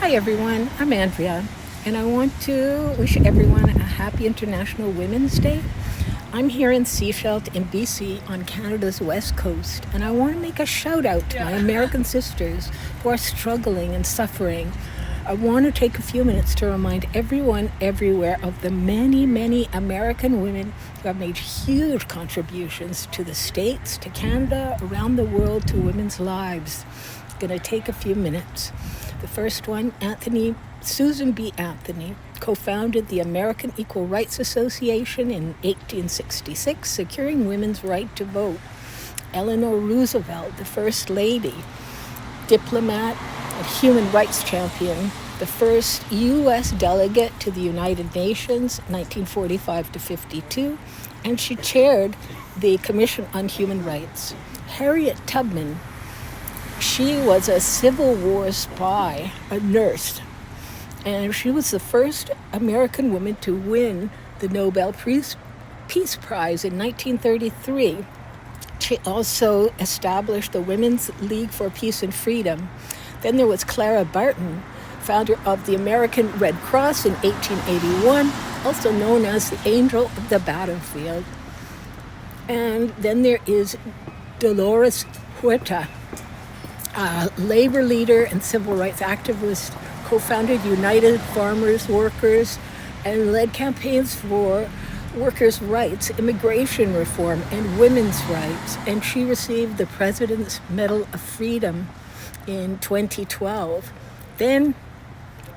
Hi everyone, I'm Andrea, and I want to wish everyone a happy International Women's Day. I'm here in Seashelt in BC on Canada's west coast, and I want to make a shout out to my American sisters who are struggling and suffering. I want to take a few minutes to remind everyone everywhere of the many, many American women who have made huge contributions to the States, to Canada, around the world, to women's lives. It's going to take a few minutes. The first one, Susan B. Anthony, co-founded the American Equal Rights Association in 1866, securing women's right to vote. Eleanor Roosevelt, the First Lady, diplomat, a human rights champion, the first U.S. delegate to the United Nations, 1945 to 52, and she chaired the Commission on Human Rights. Harriet Tubman, she was a Civil War spy, a nurse, and she was the first American woman to win the Nobel Peace Prize in 1933. She also established the Women's League for Peace and Freedom. Then there was Clara Barton, founder of the American Red Cross in 1881, also known as the Angel of the Battlefield. And then there is Dolores Huerta, a labor leader and civil rights activist, co-founded United Farmers Workers, and led campaigns for workers' rights, immigration reform, and women's rights. And she received the President's Medal of Freedom in 2012. Then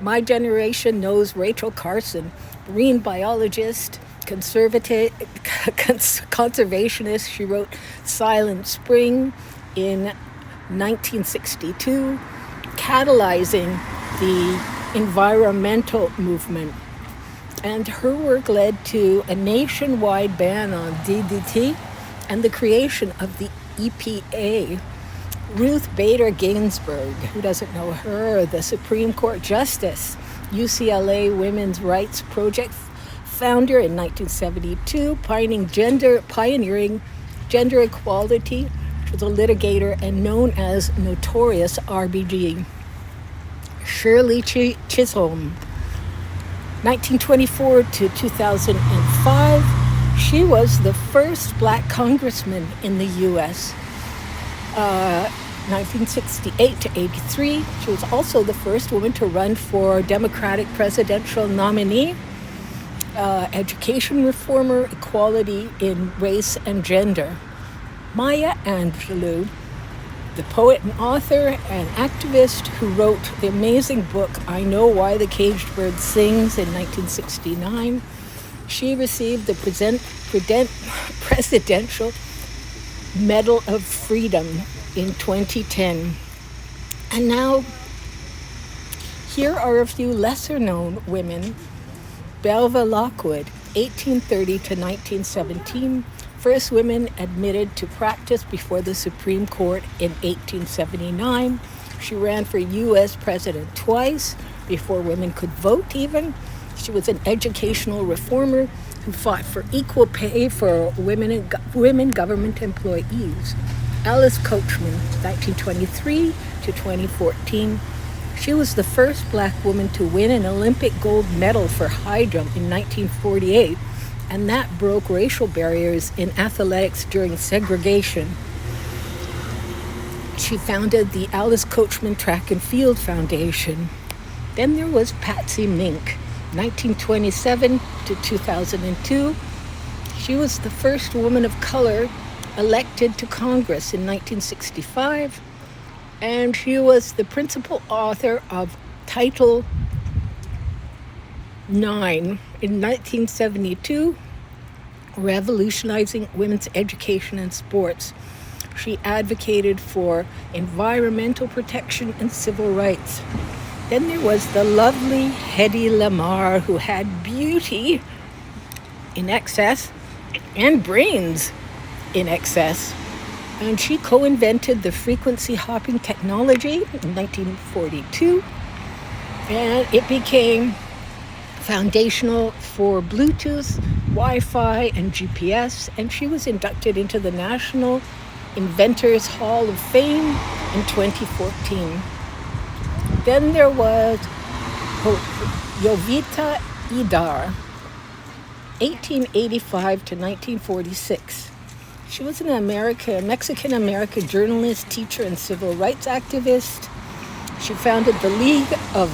my generation knows Rachel Carson, marine biologist, conservationist. She wrote Silent Spring in 1962, catalyzing the environmental movement. And her work led to a nationwide ban on DDT and the creation of the EPA. Ruth Bader Ginsburg, who doesn't know her, the Supreme Court Justice, UCLA Women's Rights Project founder in 1972, pioneering gender equality. She was a litigator and known as Notorious RBG. Shirley Chisholm, 1924 to 2005, she was the first black congressman in the U.S. 1968 to 83, she was also the first woman to run for Democratic presidential nominee, education reformer, equality in race and gender. Maya Angelou, the poet and author and activist who wrote the amazing book I Know Why the Caged Bird Sings in 1969. She received the Presidential Medal of Freedom in 2010. And now, here are a few lesser-known women. Belva Lockwood, 1830 to 1917, first women admitted to practice before the Supreme Court in 1879. She ran for U.S. president twice before women could vote even. She was an educational reformer who fought for equal pay for women government employees. Alice Coachman, 1923 to 2014. She was the first black woman to win an Olympic gold medal for high jump in 1948, and that broke racial barriers in athletics during segregation. She founded the Alice Coachman Track and Field Foundation. Then there was Patsy Mink, 1927 to 2002. She was the first woman of color elected to Congress in 1965, and she was the principal author of Title IX in 1972, revolutionizing women's education and sports. She advocated for environmental protection and civil rights. Then there was the lovely Hedy Lamarr, who had beauty in excess and brains in excess. And she co-invented the frequency hopping technology in 1942. And it became foundational for Bluetooth, Wi-Fi, and GPS. And she was inducted into the National Inventors Hall of Fame in 2014. Then there was Jovita Idar, 1885 to 1946. She was an Mexican-American journalist, teacher, and civil rights activist. She founded the League of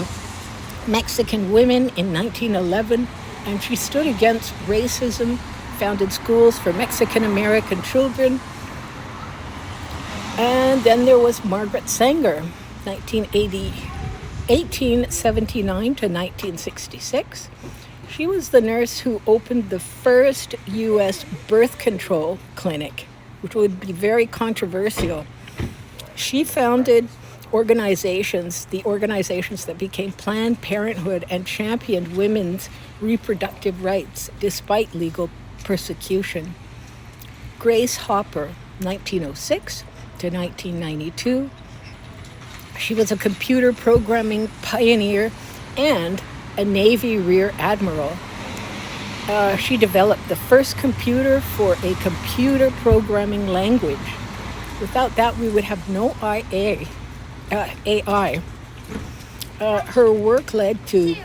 Mexican Women in 1911, and she stood against racism, founded schools for Mexican-American children. And then there was Margaret Sanger, 1879 to 1966. She was the nurse who opened the first U.S. birth control clinic, which would be very controversial. She founded the organizations that became Planned Parenthood and championed women's reproductive rights despite legal persecution. Grace Hopper, 1906 to 1992. She was a computer programming pioneer and a Navy Rear Admiral. She developed the first computer for a computer programming language. Without that, we would have no AI. Her work led to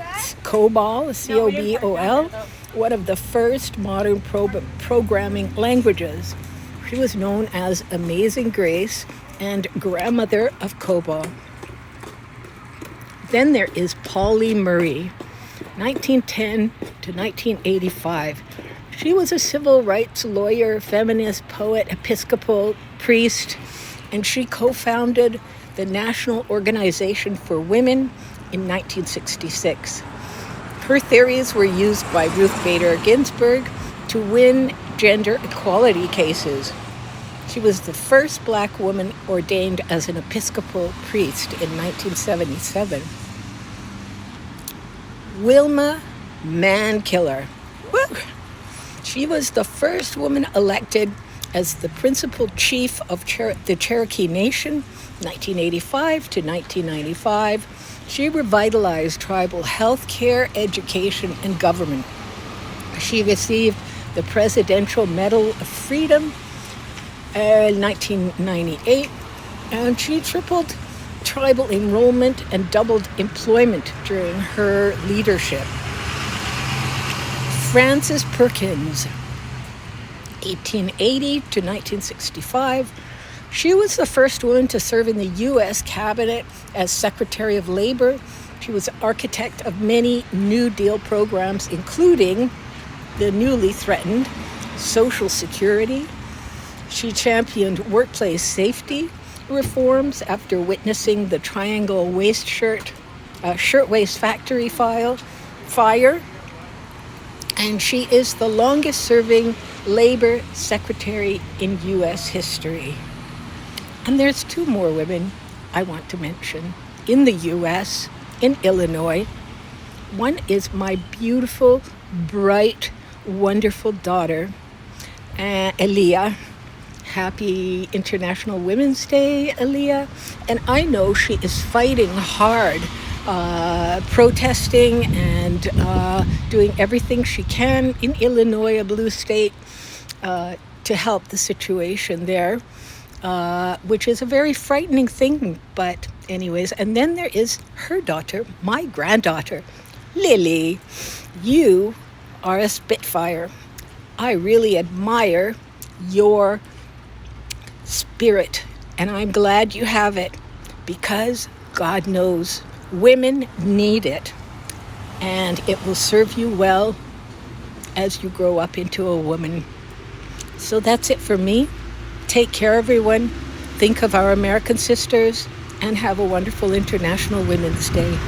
COBOL, C-O-B-O-L, one of the first modern programming languages. She was known as Amazing Grace and grandmother of COBOL. Then there is Pauli Murray, 1910 to 1985. She was a civil rights lawyer, feminist, poet, Episcopal priest, and she co-founded the National Organization for Women in 1966. Her theories were used by Ruth Bader Ginsburg to win gender equality cases. She was the first Black woman ordained as an Episcopal priest in 1977. Wilma Mankiller. Woo! She was the first woman elected as the principal chief of the Cherokee Nation, 1985 to 1995. She revitalized tribal health care, education, and government. She received the Presidential Medal of Freedom in 1998, and she tripled tribal enrollment and doubled employment during her leadership. Frances Perkins, 1880 to 1965. She was the first woman to serve in the U.S. Cabinet as Secretary of Labor. She was architect of many New Deal programs, including the newly threatened Social Security. She championed workplace safety reforms after witnessing the Triangle Shirtwaist Factory fire. And she is the longest serving labor secretary in U.S. history. And there's two more women I want to mention in the U.S., in Illinois. One is my beautiful, bright, wonderful daughter, Aaliyah. Happy International Women's Day, Aaliyah. And I know she is fighting hard, protesting and doing everything she can in Illinois, a blue state, to help the situation there, which is a very frightening thing. But anyways, and then there is her daughter, my granddaughter, Lily. You are a Spitfire. I really admire your spirit, and I'm glad you have it, because God knows women need it, and it will serve you well as you grow up into a woman. So that's it for me. Take care, everyone. Think of our American sisters, and have a wonderful International Women's Day.